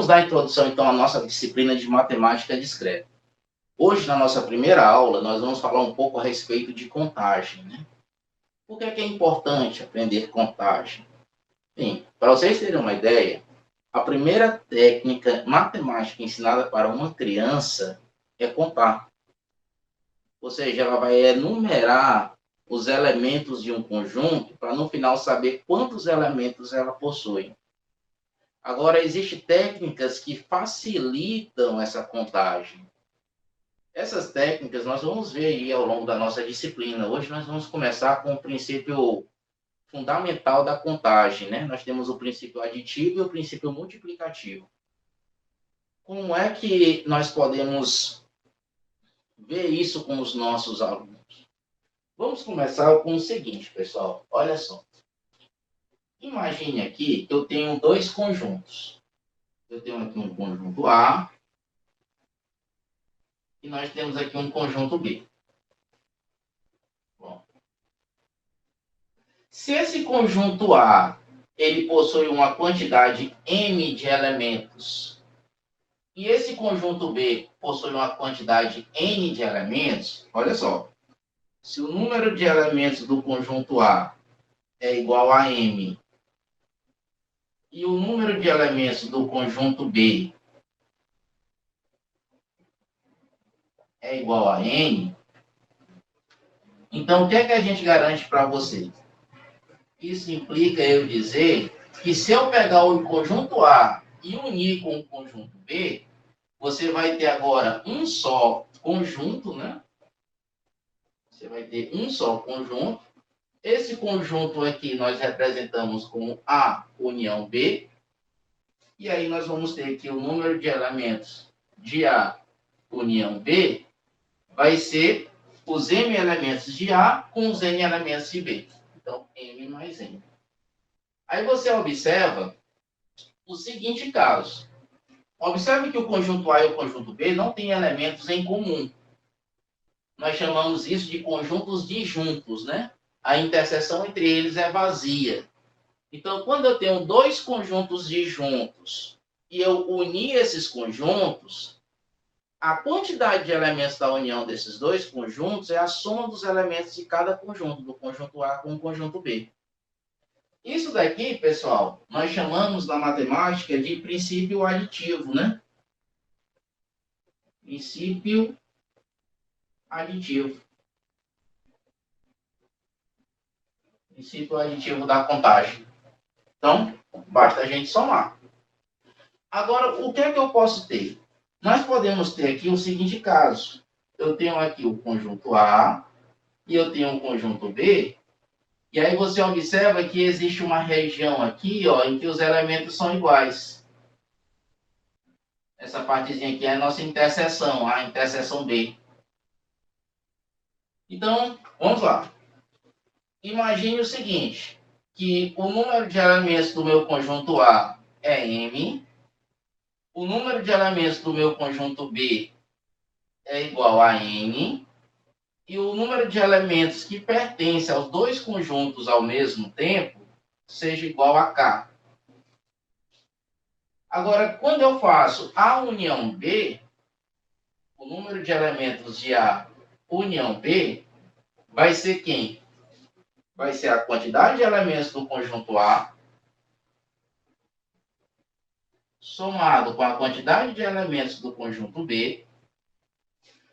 Vamos dar introdução, então, à nossa disciplina de matemática discreta. Hoje, na nossa primeira aula, nós vamos falar um pouco a respeito de contagem, né? Por que é importante aprender contagem? Bem, para vocês terem uma ideia, a primeira técnica matemática ensinada para uma criança é contar. Ou seja, ela vai enumerar os elementos de um conjunto para, no final, saber quantos elementos ela possui. Agora, existem técnicas que facilitam essa contagem. Essas técnicas nós vamos ver aí ao longo da nossa disciplina. Hoje nós vamos começar com o princípio fundamental da contagem, né? Nós temos o princípio aditivo e o princípio multiplicativo. Como é que nós podemos ver isso com os nossos alunos? Vamos começar com o seguinte, pessoal. Olha só. Imagine aqui que eu tenho dois conjuntos. Eu tenho aqui um conjunto A e nós temos aqui um conjunto B. Bom. Se esse conjunto A ele possui uma quantidade M de elementos e esse conjunto B possui uma quantidade N de elementos, olha só. Se o número de elementos do conjunto A é igual a M e o número de elementos do conjunto B é igual a N, então o que é que a gente garante para vocês? Isso implica eu dizer que se eu pegar o conjunto A e unir com o conjunto B, você vai ter agora um só conjunto, né? Você vai ter um só conjunto. Esse conjunto aqui nós representamos como A união B. E aí nós vamos ter que o número de elementos de A união B vai ser os M elementos de A com os N elementos de B. Então, M mais N. Aí você observa o seguinte caso. Observe que o conjunto A e o conjunto B não têm elementos em comum. Nós chamamos isso de conjuntos disjuntos, né? A interseção entre eles é vazia. Então, quando eu tenho dois conjuntos disjuntos e eu unir esses conjuntos, a quantidade de elementos da união desses dois conjuntos é a soma dos elementos de cada conjunto, do conjunto A com o conjunto B. Isso daqui, pessoal, nós chamamos na matemática de princípio aditivo, né? Princípio aditivo. Princípio aditivo da contagem. Então, basta a gente somar. Agora, o que é que eu posso ter? Nós podemos ter aqui o seguinte caso. Eu tenho aqui o conjunto A e eu tenho o conjunto B. E aí você observa que existe uma região aqui, ó, em que os elementos são iguais. Essa partezinha aqui é a nossa interseção, a interseção B. Então, vamos lá. Imagine o seguinte, que o número de elementos do meu conjunto A é M, o número de elementos do meu conjunto B é igual a N, e o número de elementos que pertencem aos dois conjuntos ao mesmo tempo seja igual a K. Agora, quando eu faço A união B, o número de elementos de A união B vai ser quem? Vai ser a quantidade de elementos do conjunto A somado com a quantidade de elementos do conjunto B.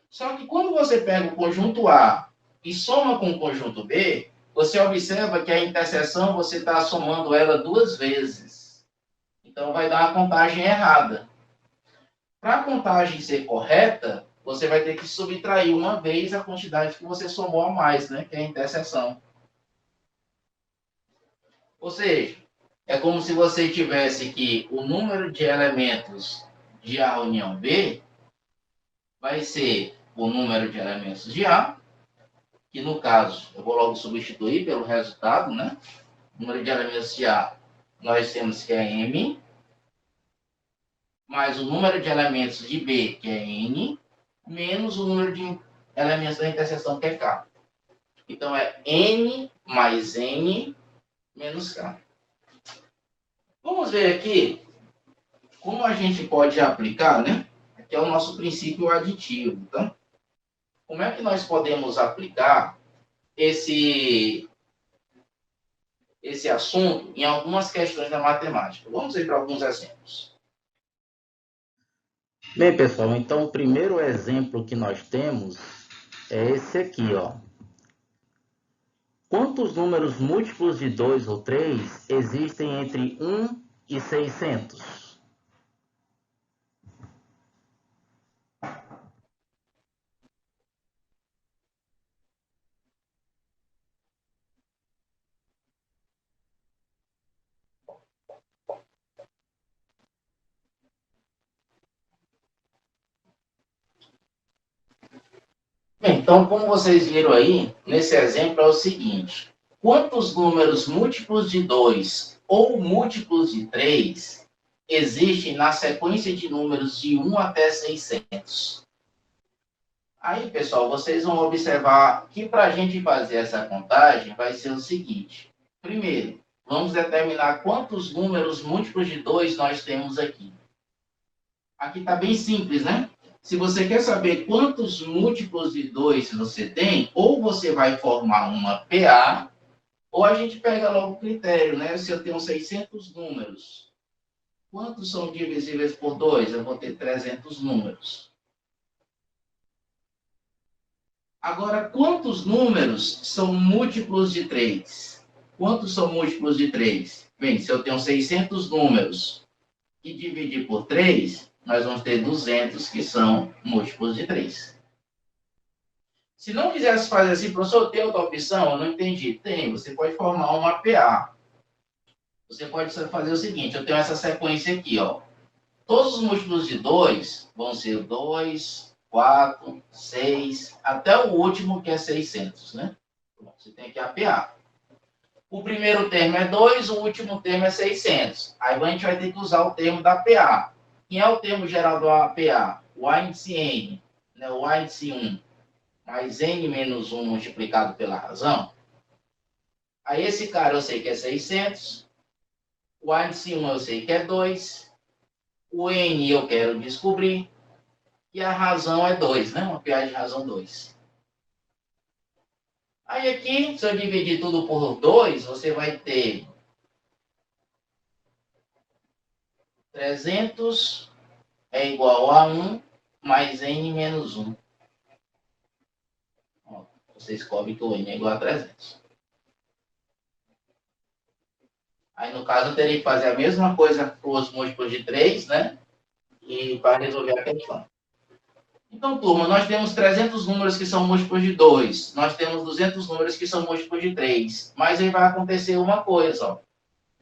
Só que quando você pega o conjunto A e soma com o conjunto B, você observa que a interseção você está somando ela duas vezes. Então vai dar uma contagem errada. Para a contagem ser correta, você vai ter que subtrair uma vez a quantidade que você somou a mais, né? Que é a interseção. Ou seja, é como se você tivesse que o número de elementos de A união B vai ser o número de elementos de A, que no caso, eu vou logo substituir pelo resultado, né? O número de elementos de A, nós temos que é M, mais o número de elementos de B, que é N, menos o número de elementos da interseção, que é K. Então, é N mais N menos K. Vamos ver aqui como a gente pode aplicar, né? Aqui é o nosso princípio aditivo, tá? Como é que nós podemos aplicar esse assunto em algumas questões da matemática? Vamos ver para alguns exemplos. Bem, pessoal, então o primeiro exemplo que nós temos é esse aqui, ó. Quantos números múltiplos de 2 ou 3 existem entre 1 e 600? Bem, então, como vocês viram aí, nesse exemplo é o seguinte: quantos números múltiplos de 2 ou múltiplos de 3 existem na sequência de números de 1 até 600? Aí, pessoal, vocês vão observar que para a gente fazer essa contagem vai ser o seguinte. Primeiro, vamos determinar quantos números múltiplos de 2 nós temos aqui. Aqui está bem simples, né? Se você quer saber quantos múltiplos de 2 você tem, ou você vai formar uma PA, ou a gente pega logo o critério, né? Se eu tenho 600 números, quantos são divisíveis por 2? Eu vou ter 300 números. Agora, quantos números são múltiplos de 3? Quantos são múltiplos de 3? Bem, se eu tenho 600 números e dividir por 3, nós vamos ter 200 que são múltiplos de 3. Se não quisesse fazer assim, professor, tem outra opção? Eu não entendi. Tem, você pode formar uma PA. Você pode fazer o seguinte, eu tenho essa sequência aqui, ó. Todos os múltiplos de 2 vão ser 2, 4, 6, até o último que é 600, né? Você tem aqui a PA. O primeiro termo é 2, o último termo é 600. Aí a gente vai ter que usar o termo da PA. Quem é o termo geral da PA? O A índice N, né? O A índice 1, mais N menos 1 multiplicado pela razão. Aí esse cara eu sei que é 600. O A índice 1 eu sei que é 2. O N eu quero descobrir. E a razão é 2, né? Uma PA de razão 2. Aí aqui, se eu dividir tudo por 2, você vai ter 300 é igual a 1 mais N menos 1. Ó, você descobre que o N é igual a 300. Aí, no caso, eu teria que fazer a mesma coisa para os múltiplos de 3, né? E para resolver a questão. Então, turma, nós temos 300 números que são múltiplos de 2. Nós temos 200 números que são múltiplos de 3. Mas aí vai acontecer uma coisa, ó.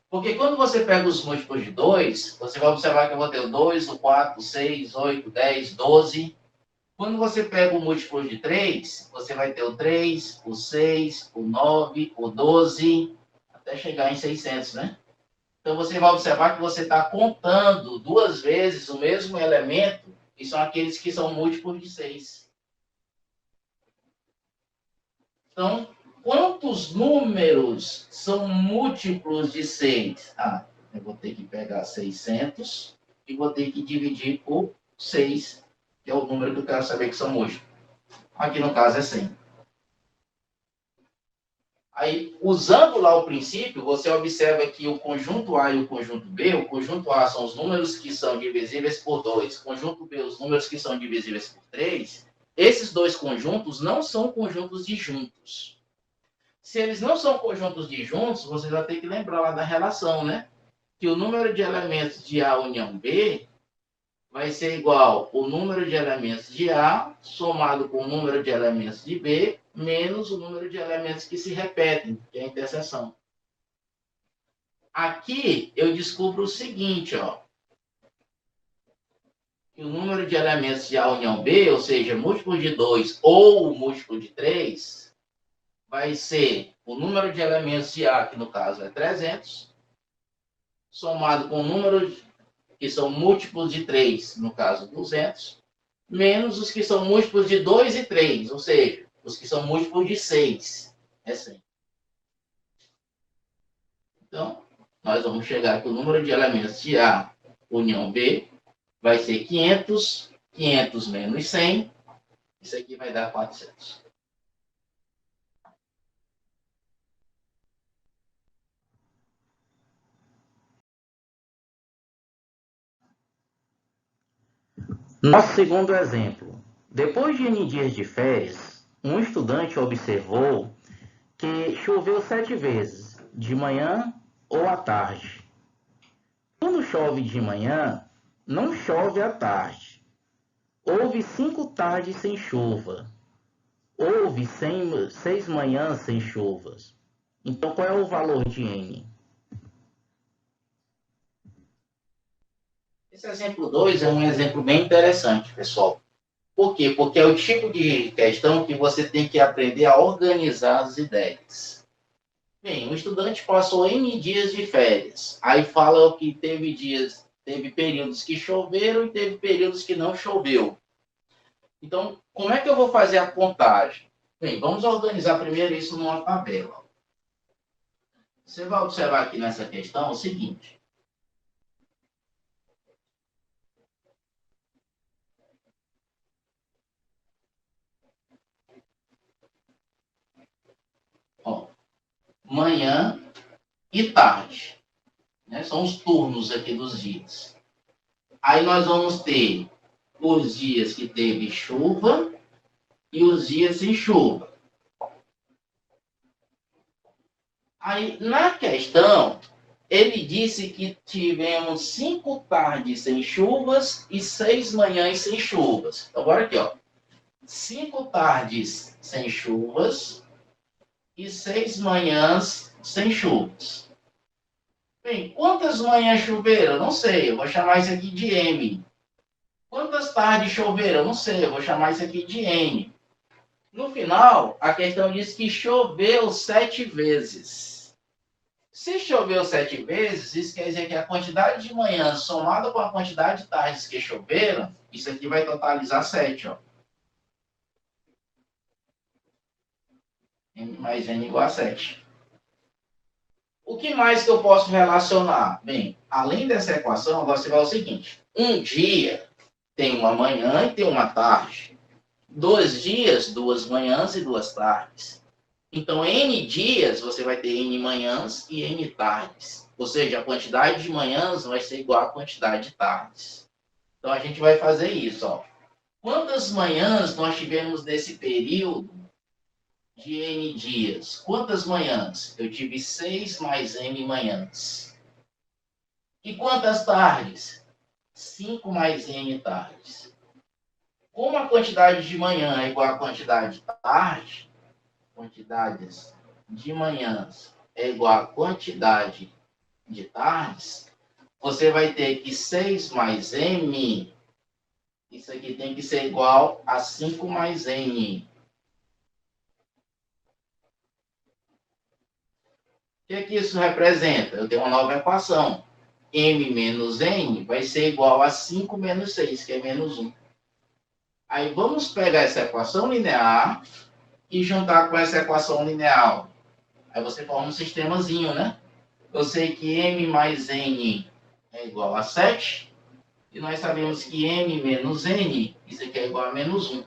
Porque quando você pega os múltiplos de 2, você vai observar que eu vou ter o 2, o 4, o 6, 8, 10, 12. Quando você pega o múltiplo de 3, você vai ter o 3, o 6, o 9, o 12, até chegar em 600, né? Então, você vai observar que você está contando duas vezes o mesmo elemento, que são aqueles que são múltiplos de 6. Então, quantos números são múltiplos de 6? Ah, eu vou ter que pegar 600 e vou ter que dividir por 6, que é o número que eu quero saber que são múltiplos. Aqui no caso é 100. Aí, usando lá o princípio, você observa que o conjunto A e o conjunto B, o conjunto A são os números que são divisíveis por 2, o conjunto B, os números que são divisíveis por 3. Esses dois conjuntos não são conjuntos disjuntos. Se eles não são conjuntos disjuntos, você vai ter que lembrar lá da relação, né? Que o número de elementos de A união B vai ser igual ao número de elementos de A somado com o número de elementos de B menos o número de elementos que se repetem, que é a interseção. Aqui eu descubro o seguinte, ó. Que o número de elementos de A união B, ou seja, múltiplo de 2 ou múltiplo de 3, vai ser o número de elementos de A, que no caso é 300, somado com o número que são múltiplos de 3, no caso 200, menos os que são múltiplos de 2 e 3, ou seja, os que são múltiplos de 6. É 100. Então, nós vamos chegar que o número de elementos de A união B, vai ser 500, 500 menos 100, isso aqui vai dar 400. Nosso segundo exemplo. Depois de N dias de férias, um estudante observou que choveu 7 vezes, de manhã ou à tarde. Quando chove de manhã, não chove à tarde. Houve 5 tardes sem chuva. Houve 6 manhãs sem chuvas. Então, qual é o valor de N? Esse exemplo 2 é um exemplo bem interessante, pessoal. Por quê? Porque é o tipo de questão que você tem que aprender a organizar as ideias. Bem, o estudante passou N dias de férias. Aí fala que teve períodos que choveram e teve períodos que não choveu. Então, como é que eu vou fazer a contagem? Bem, vamos organizar primeiro isso numa tabela. Você vai observar aqui nessa questão o seguinte. Ó, manhã e tarde, né? São os turnos aqui dos dias. Aí nós vamos ter os dias que teve chuva e os dias sem chuva. Aí, na questão, ele disse que tivemos 5 tardes sem chuvas e 6 manhãs sem chuvas. Então, agora aqui, ó. 5 tardes sem chuvas e 6 manhãs sem chuvas. Bem, quantas manhãs choveram? Não sei, eu vou chamar isso aqui de M. Quantas tardes choveram? Não sei, eu vou chamar isso aqui de N. No final, a questão diz que choveu 7 vezes. Se choveu 7 vezes, isso quer dizer que a quantidade de manhãs somada com a quantidade de tardes que choveram, isso aqui vai totalizar 7, ó. N mais N igual a 7. O que mais que eu posso relacionar? Bem, além dessa equação, você vai ao seguinte. Um dia tem uma manhã e tem uma tarde. 2 dias, 2 manhãs e 2 tardes. Então, N dias, você vai ter N manhãs e N tardes. Ou seja, a quantidade de manhãs vai ser igual à quantidade de tardes. Então, a gente vai fazer isso, ó. Quantas manhãs nós tivemos nesse período de N dias? Quantas manhãs? Eu tive 6 mais N manhãs. E quantas tardes? 5 mais N tardes. Como a quantidade de manhã é igual à quantidade de tarde, quantidades de manhãs é igual à quantidade de tardes, você vai ter que 6 mais M, isso aqui tem que ser igual a 5 mais N. O que é que isso representa? Eu tenho uma nova equação. M menos N vai ser igual a 5 menos 6, que é menos 1. Aí vamos pegar essa equação linear e juntar com essa equação linear. Aí você forma um sistemazinho, né? Eu sei que M mais N é igual a 7. E nós sabemos que M menos N, isso aqui é igual a menos 1.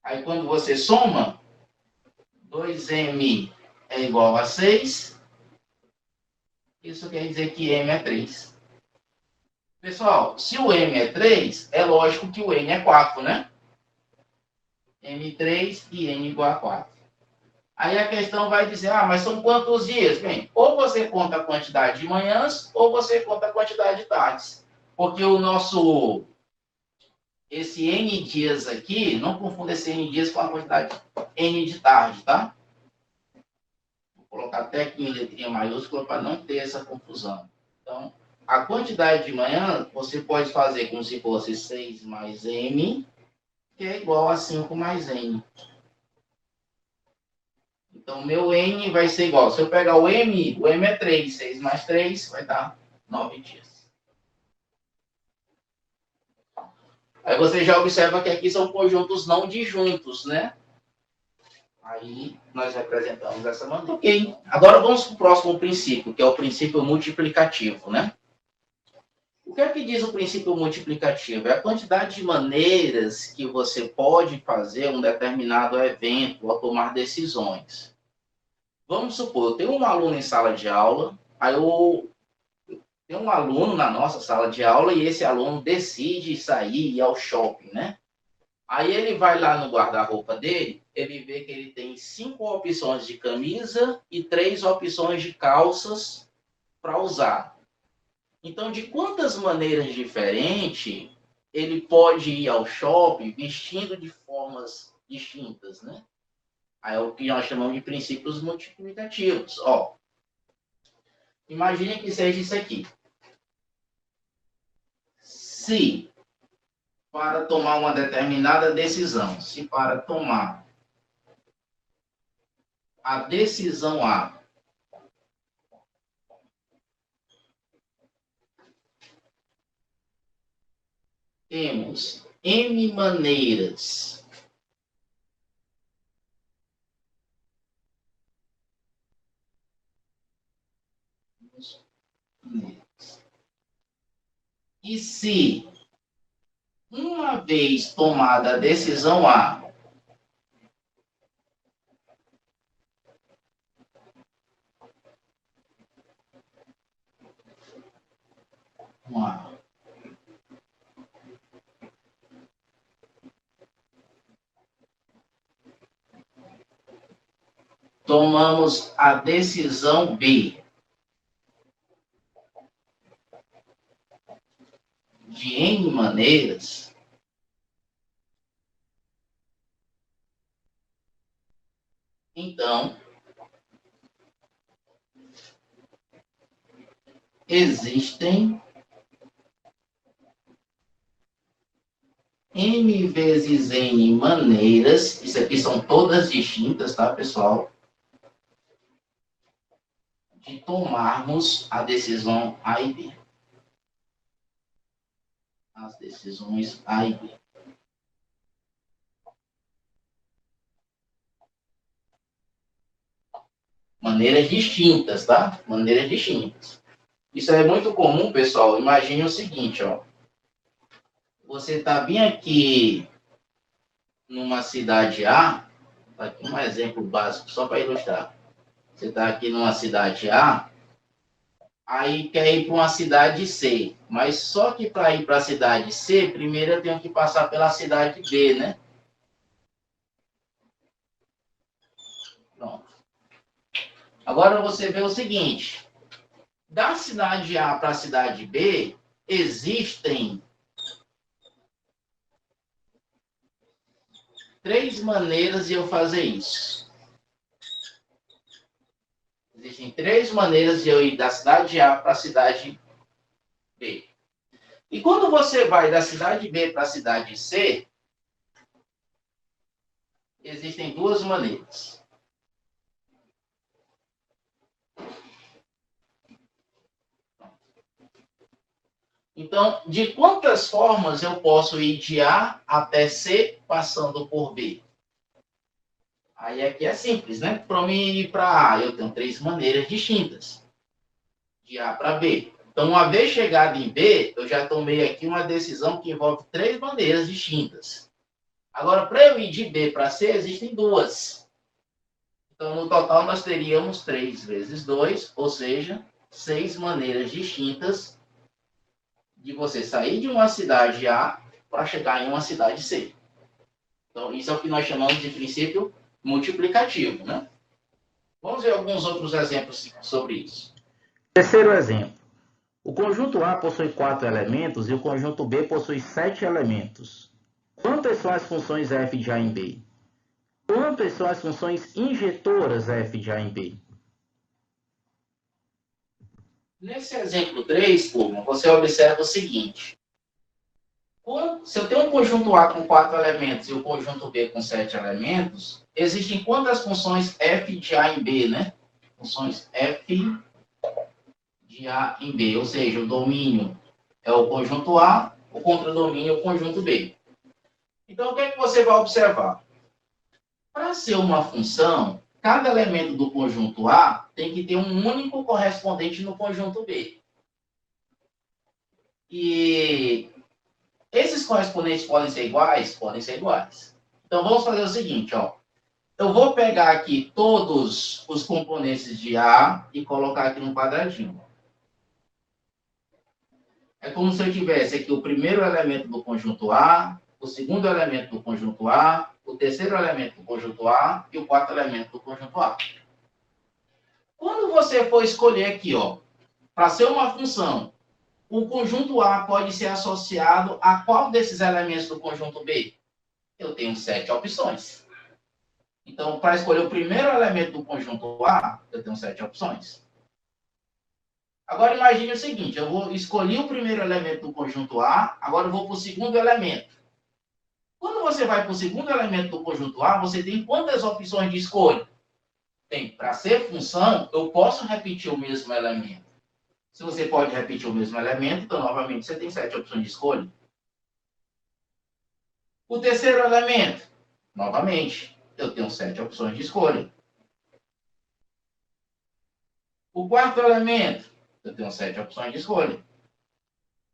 Aí quando você soma, 2M é igual a 6. Isso quer dizer que M é 3. Pessoal, se o M é 3, é lógico que o N é 4, né? M3 e N igual a 4. Aí a questão vai dizer, mas são quantos dias? Bem, ou você conta a quantidade de manhãs, ou você conta a quantidade de tardes. Porque esse N dias aqui, não confunda esse N dias com a quantidade N de tarde, tá? Vou colocar até aqui em letrinha maiúscula para não ter essa confusão. Então, a quantidade de manhã, você pode fazer como se fosse 6 mais M, que é igual a 5 mais N. Então, meu N vai ser igual. Se eu pegar o M é 3. 6 mais 3 vai dar 9 dias. Aí você já observa que aqui são conjuntos não disjuntos, né? Aí nós representamos dessa maneira. Ok. Agora vamos para o próximo princípio, que é o princípio multiplicativo, né? O que é que diz o princípio multiplicativo? É a quantidade de maneiras que você pode fazer um determinado evento ou tomar decisões. Vamos supor, eu tenho um aluno em sala de aula, aí eu tenho um aluno na nossa sala de aula e esse aluno decide sair e ir ao shopping, né? Aí ele vai lá no guarda-roupa dele, ele vê que ele tem 5 opções de camisa e 3 opções de calças para usar. Então, de quantas maneiras diferentes ele pode ir ao shopping vestindo de formas distintas, né? Aí é o que nós chamamos de princípios multiplicativos. Ó, imagine que seja isso aqui. Se para tomar uma determinada decisão, se para tomar a decisão A, temos N maneiras e se, uma vez tomada a decisão A, tomamos a decisão B, de N maneiras, então existem N vezes N maneiras, isso aqui são todas distintas, tá, pessoal? De tomarmos a decisão A e B. As decisões A e B. Maneiras distintas, tá? Maneiras distintas. Isso é muito comum, pessoal. Imagine o seguinte, ó. Você está bem aqui numa cidade A, tá aqui um exemplo básico só para ilustrar. Você está aqui numa cidade A, aí quer ir para uma cidade C, mas só que para ir para a cidade C, primeiro eu tenho que passar pela cidade B, né? Pronto. Agora você vê o seguinte, da cidade A para a cidade B, existem 3 maneiras de eu fazer isso. Existem 3 maneiras de eu ir da cidade A para a cidade B. E quando você vai da cidade B para a cidade C, existem 2 maneiras. Então, de quantas formas eu posso ir de A até C passando por B? Aí aqui é simples, né? Para mim ir para A, eu tenho 3 maneiras distintas. De A para B. Então, uma vez chegado em B, eu já tomei aqui uma decisão que envolve 3 maneiras distintas. Agora, para eu ir de B para C, existem 2. Então, no total, nós teríamos 3 vezes 2, ou seja, 6 maneiras distintas de você sair de uma cidade A para chegar em uma cidade C. Então, isso é o que nós chamamos de princípio multiplicativo, né? Vamos ver alguns outros exemplos sobre isso. Terceiro exemplo. O conjunto A possui 4 elementos e o conjunto B possui 7 elementos. Quantas são as funções f de A em B? Quantas são as funções injetoras f de A em B? Nesse exemplo 3, turma, você observa o seguinte. Se eu tenho um conjunto A com 4 elementos e o conjunto B com 7 elementos, existem quantas funções f de A em B, né? Funções f de A em B, ou seja, o domínio é o conjunto A, o contradomínio é o conjunto B. Então, o que é que você vai observar? Para ser uma função, cada elemento do conjunto A tem que ter um único correspondente no conjunto B. E esses correspondentes podem ser iguais? Podem ser iguais. Então, vamos fazer o seguinte, ó. Eu vou pegar aqui todos os componentes de A e colocar aqui no quadradinho. É como se eu tivesse aqui o primeiro elemento do conjunto A, o segundo elemento do conjunto A, o terceiro elemento do conjunto A e o quarto elemento do conjunto A. Quando você for escolher aqui, ó, para ser uma função, o conjunto A pode ser associado a qual desses elementos do conjunto B? Eu tenho 7 opções. Então, para escolher o primeiro elemento do conjunto A, eu tenho 7 opções. Agora, imagine o seguinte, eu vou escolher o primeiro elemento do conjunto A, agora eu vou para o segundo elemento. Quando você vai para o segundo elemento do conjunto A, você tem quantas opções de escolha? Tem, para ser função, eu posso repetir o mesmo elemento. Se você pode repetir o mesmo elemento, então, novamente, você tem 7 opções de escolha. O terceiro elemento, novamente, eu tenho 7 opções de escolha. O quarto elemento, eu tenho 7 opções de escolha.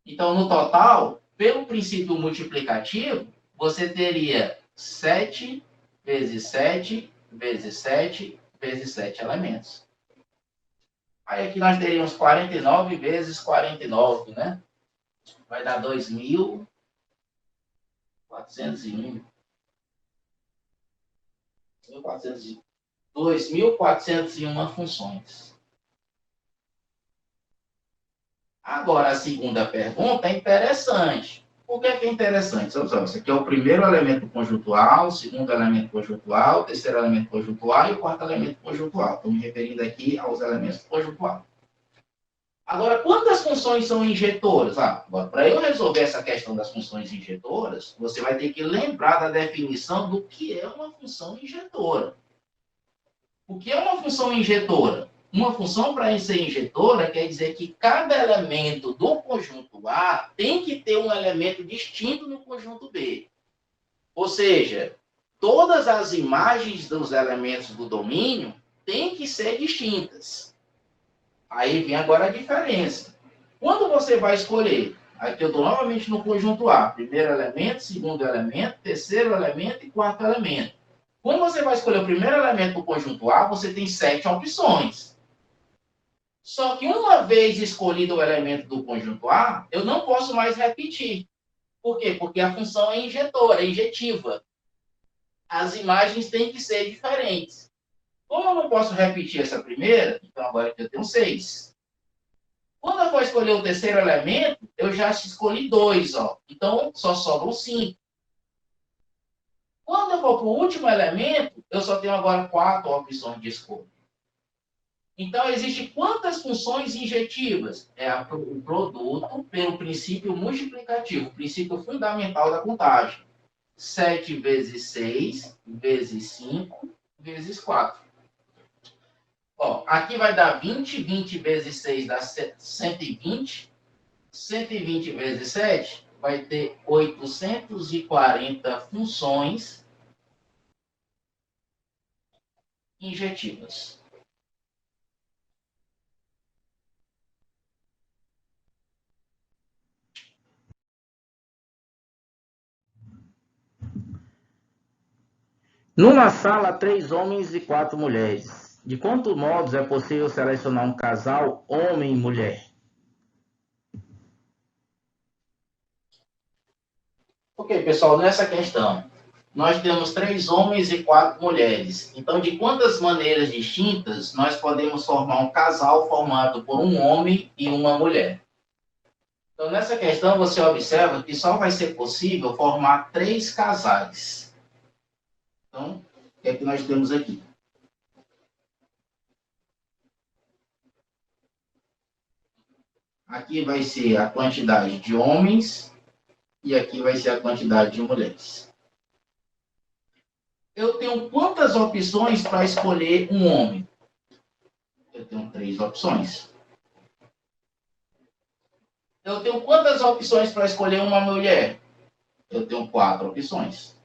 Então, no total, pelo princípio multiplicativo, você teria 7 vezes 7 vezes 7 vezes 7 elementos. Aí aqui nós teríamos 49 vezes 49, né? Vai dar 2.401. 2.401 funções. Agora, a segunda pergunta é interessante. Por que é interessante? Isso aqui é o primeiro elemento conjuntual, o segundo elemento conjuntual, o terceiro elemento conjuntual e o quarto elemento conjuntual. Estou me referindo aqui aos elementos conjuntuais. Agora, quantas funções são injetoras? Para eu resolver essa questão das funções injetoras, você vai ter que lembrar da definição do que é uma função injetora. O que é uma função injetora? Uma função, para ser injetora, quer dizer que cada elemento do conjunto A tem que ter um elemento distinto no conjunto B. Ou seja, todas as imagens dos elementos do domínio têm que ser distintas. Aí vem agora a diferença. Quando você vai escolher, aqui eu estou novamente no conjunto A, primeiro elemento, segundo elemento, terceiro elemento e quarto elemento. Quando você vai escolher o primeiro elemento do conjunto A, você tem 7 opções. Só que uma vez escolhido o elemento do conjunto A, eu não posso mais repetir. Por quê? Porque a função é injetora, é injetiva. As imagens têm que ser diferentes. Como eu não posso repetir essa primeira, então agora aqui eu tenho 6. Quando eu for escolher o terceiro elemento, eu já escolhi 2, ó. Então só sobram 5. Quando eu for para o último elemento, eu só tenho agora 4 opções de escolha. Então, existem quantas funções injetivas? É o produto pelo princípio multiplicativo, o princípio fundamental da contagem. 7 vezes 6, vezes 5, vezes 4. Ó, aqui vai dar 20, 20 vezes 6 dá 120. 120 vezes 7 vai ter 840 funções injetivas. Numa sala, 3 homens e 4 mulheres. De quantos modos é possível selecionar um casal homem e mulher? Ok, pessoal, nessa questão, nós temos 3 homens e 4 mulheres. Então, de quantas maneiras distintas nós podemos formar um casal formado por um homem e uma mulher? Então, nessa questão, você observa que só vai ser possível formar 3 casais. Então, o que é que nós temos aqui? Aqui vai ser a quantidade de homens e aqui vai ser a quantidade de mulheres. Eu tenho quantas opções para escolher um homem? Eu tenho 3 opções. Eu tenho quantas opções para escolher uma mulher? Eu tenho 4 opções.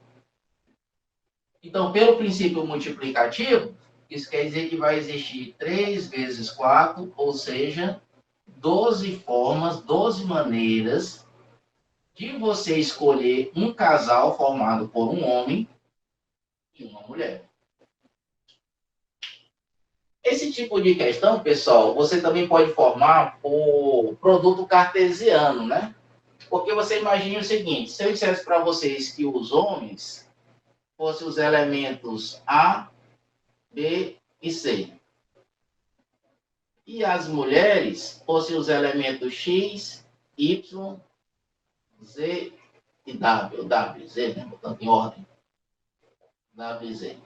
Então, pelo princípio multiplicativo, isso quer dizer que vai existir 3 vezes 4, ou seja, 12 formas, 12 maneiras de você escolher um casal formado por um homem e uma mulher. Esse tipo de questão, pessoal, você também pode formar por produto cartesiano, né? Porque você imagine o seguinte, se eu dissesse para vocês que os homens fossem os elementos A, B e C, e as mulheres fossem os elementos X, Y, Z e W, Z, né? Botando em ordem, W e Z.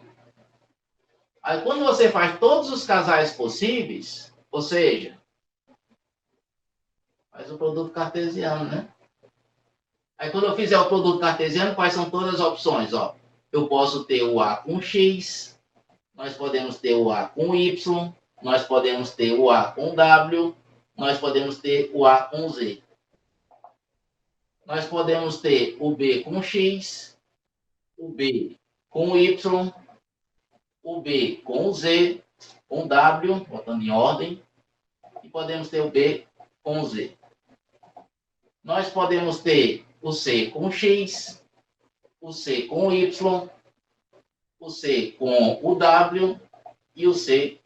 Aí, quando você faz todos os casais possíveis, ou seja, faz o produto cartesiano, né? Aí, quando eu fizer o produto cartesiano, quais são todas as opções? Ó, eu posso ter o A com X, nós podemos ter o A com Y, nós podemos ter o A com W, nós podemos ter o A com Z. Nós podemos ter o B com X, o B com Y, o B com Z, com W, botando em ordem, e podemos ter o B com Z. Nós podemos ter o C com X, o C com Y, o C com o W e o C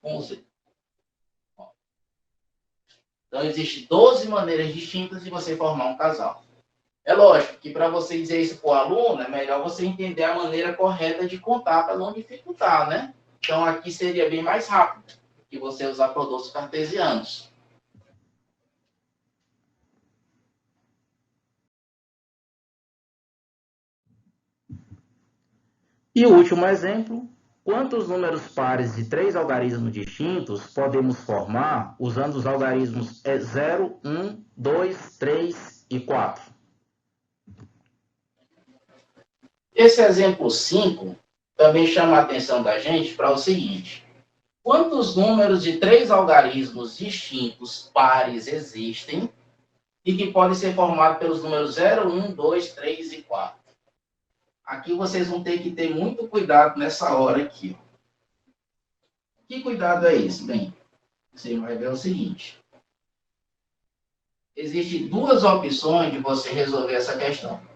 com o Z. Então, existem 12 maneiras distintas de você formar um casal. É lógico que para você dizer isso para o aluno, é melhor você entender a maneira correta de contar para não dificultar, né? Então, aqui seria bem mais rápido que você usar produtos cartesianos. E o último exemplo, quantos números pares de 3 algarismos distintos podemos formar usando os algarismos 0, 1, 2, 3 e 4? Esse exemplo 5 também chama a atenção da gente para o seguinte. Quantos números de 3 algarismos distintos pares existem e que podem ser formados pelos números 0, 1, 2, 3 e 4? Aqui vocês vão ter que ter muito cuidado nessa hora aqui. Que cuidado é esse? Bem, você vai ver o seguinte. Existem duas opções de você resolver essa questão.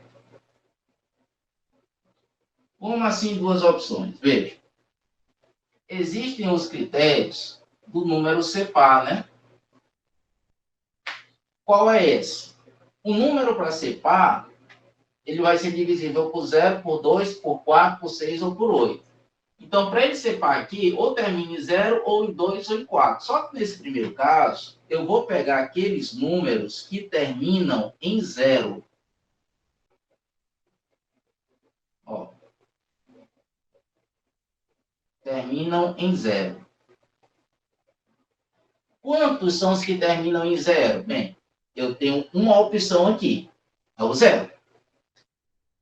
Como assim duas opções? Veja. Existem os critérios do número separ, né? Qual é esse? O número para separ, ele vai ser divisível por 0, por 2, por 4, por 6 ou por 8. Então, para ele separ aqui, ou termina em 0, ou em 2, ou em 4. Só que nesse primeiro caso, eu vou pegar aqueles números que terminam em 0. Ó. Terminam em 0. Quantos são os que terminam em 0? Bem, eu tenho uma opção aqui. É o 0.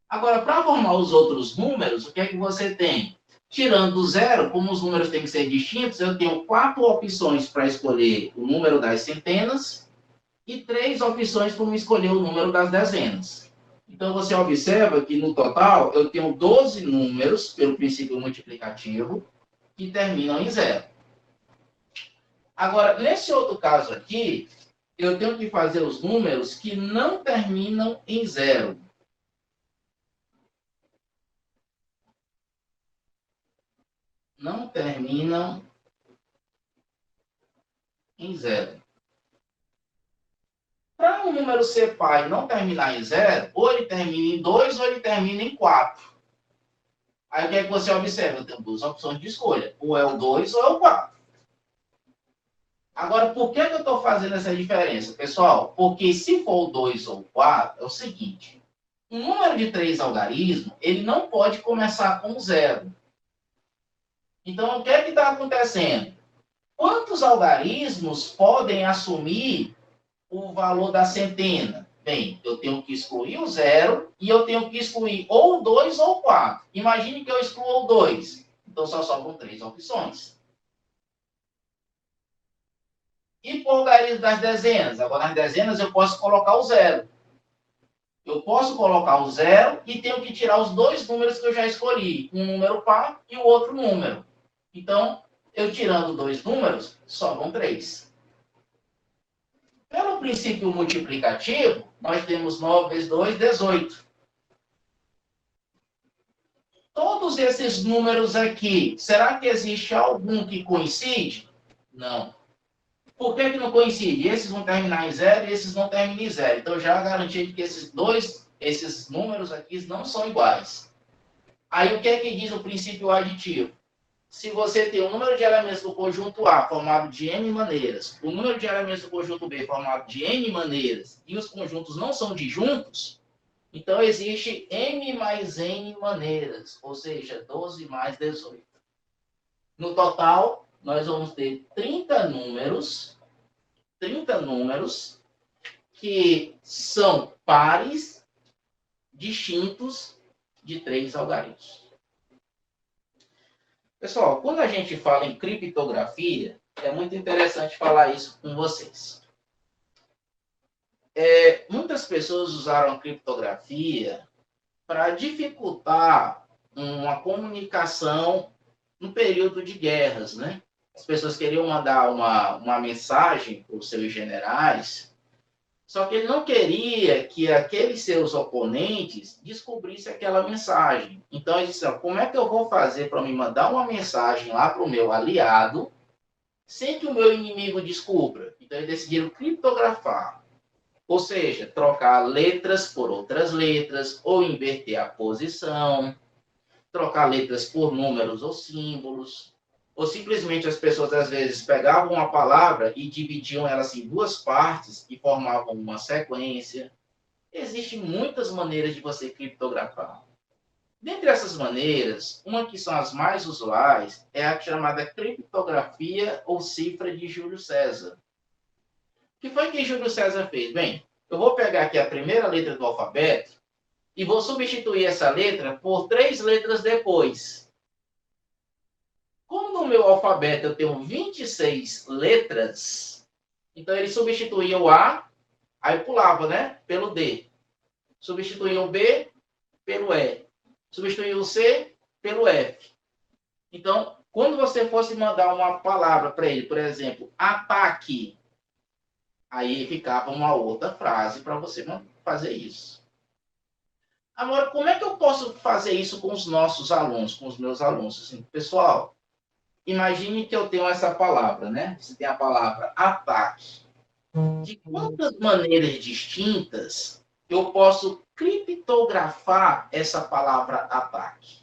Agora, para formar os outros números, o que é que você tem? Tirando o 0, como os números têm que ser distintos, eu tenho 4 opções para escolher o número das centenas e 3 opções para me escolher o número das dezenas. Então, você observa que, no total, eu tenho 12 números, pelo princípio multiplicativo, que terminam em 0. Agora, nesse outro caso aqui, eu tenho que fazer os números que não terminam em 0. Não terminam em 0. Para um número ser par e não terminar em 0, ou ele termina em 2 ou ele termina em 4. Aí o que é que você observa? Eu tenho duas opções de escolha. Ou é o 2 ou é o 4. Agora, por que eu estou fazendo essa diferença, pessoal? Porque se for o 2 ou o 4, é o seguinte. Um número de 3 algarismos, ele não pode começar com 0. Então, o que é que está acontecendo? Quantos algarismos podem assumir o valor da centena? Bem, eu tenho que excluir o 0 e eu tenho que excluir ou o 2 ou o 4. Imagine que eu excluo o 2. Então, só sobram 3 opções. E por algarismo das dezenas? Agora, nas dezenas, eu posso colocar o 0. Eu posso colocar o 0 e tenho que tirar os 2 números que eu já escolhi. Um número par e o outro número. Então, eu tirando 2 números, sobram 3. Pelo princípio multiplicativo, nós temos 9 vezes 2, 18. Todos esses números aqui, será que existe algum que coincide? Não. Por que não coincide? Esses vão terminar em 0 e esses vão terminar em 0. Então, já garanti que esses números aqui não são iguais. Aí, o que é que diz o princípio aditivo? Se você tem o número de elementos do conjunto A formado de N maneiras, o número de elementos do conjunto B formado de N maneiras, e os conjuntos não são disjuntos, então existe M mais N maneiras, ou seja, 12 mais 18. No total, nós vamos ter 30 números que são pares distintos de 3 algarismos. Pessoal, quando a gente fala em criptografia, é muito interessante falar isso com vocês. Muitas pessoas usaram a criptografia para dificultar uma comunicação no período de guerras, né? As pessoas queriam mandar uma mensagem para os seus generais, só que ele não queria que aqueles seus oponentes descobrissem aquela mensagem. Então, ele disse, como é que eu vou fazer para me mandar uma mensagem lá para o meu aliado sem que o meu inimigo descubra? Então, eles decidiram criptografar. Ou seja, trocar letras por outras letras, ou inverter a posição, trocar letras por números ou símbolos, ou simplesmente as pessoas, às vezes, pegavam uma palavra e dividiam ela em 2 partes e formavam uma sequência. Existem muitas maneiras de você criptografar. Dentre essas maneiras, uma que são as mais usuais é a chamada criptografia ou cifra de Júlio César. O que foi que Júlio César fez? Bem, eu vou pegar aqui a primeira letra do alfabeto e vou substituir essa letra por 3 letras depois. Como no meu alfabeto eu tenho 26 letras, então ele substituía o A, aí pulava, né? Pelo D. Substituía o B pelo E. Substituía o C pelo F. Então, quando você fosse mandar uma palavra para ele, por exemplo, ataque, aí ficava uma outra frase para você fazer isso. Agora, como é que eu posso fazer isso com os nossos alunos, com os meus alunos? Assim, pessoal, imagine que eu tenho essa palavra, né? Você tem a palavra ataque. De quantas maneiras distintas eu posso criptografar essa palavra ataque?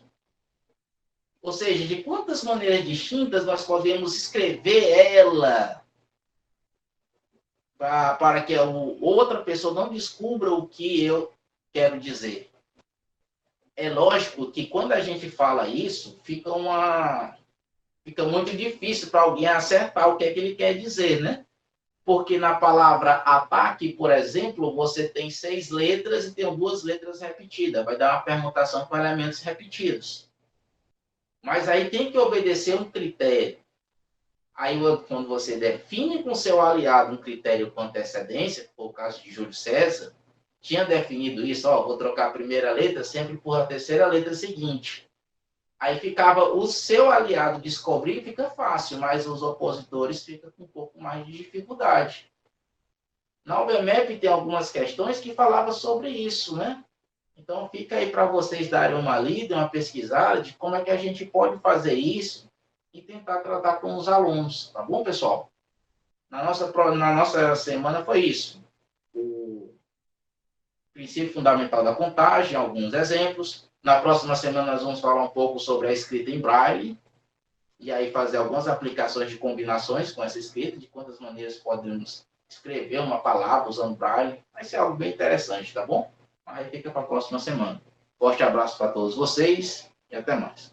Ou seja, de quantas maneiras distintas nós podemos escrever ela para que a outra pessoa não descubra o que eu quero dizer? É lógico que quando a gente fala isso, fica muito difícil para alguém acertar o que é que ele quer dizer, né? Porque na palavra ataque, por exemplo, você tem 6 letras e tem 2 letras repetidas. Vai dar uma permutação com elementos repetidos. Mas aí tem que obedecer um critério. Aí, quando você define com seu aliado um critério com antecedência, por caso de Júlio César, tinha definido isso, vou trocar a primeira letra sempre por a terceira letra seguinte. Aí ficava o seu aliado descobrir, fica fácil, mas os opositores ficam com um pouco mais de dificuldade. Na UBMEP tem algumas questões que falavam sobre isso, né? Então fica aí para vocês darem uma lida, uma pesquisada de como é que a gente pode fazer isso e tentar tratar com os alunos, tá bom, pessoal? Na nossa semana foi isso. O princípio fundamental da contagem, alguns exemplos. Na próxima semana nós vamos falar um pouco sobre a escrita em braille e aí fazer algumas aplicações de combinações com essa escrita, de quantas maneiras podemos escrever uma palavra usando braille. Vai ser algo bem interessante, tá bom? Aí fica para a próxima semana. Forte abraço para todos vocês e até mais.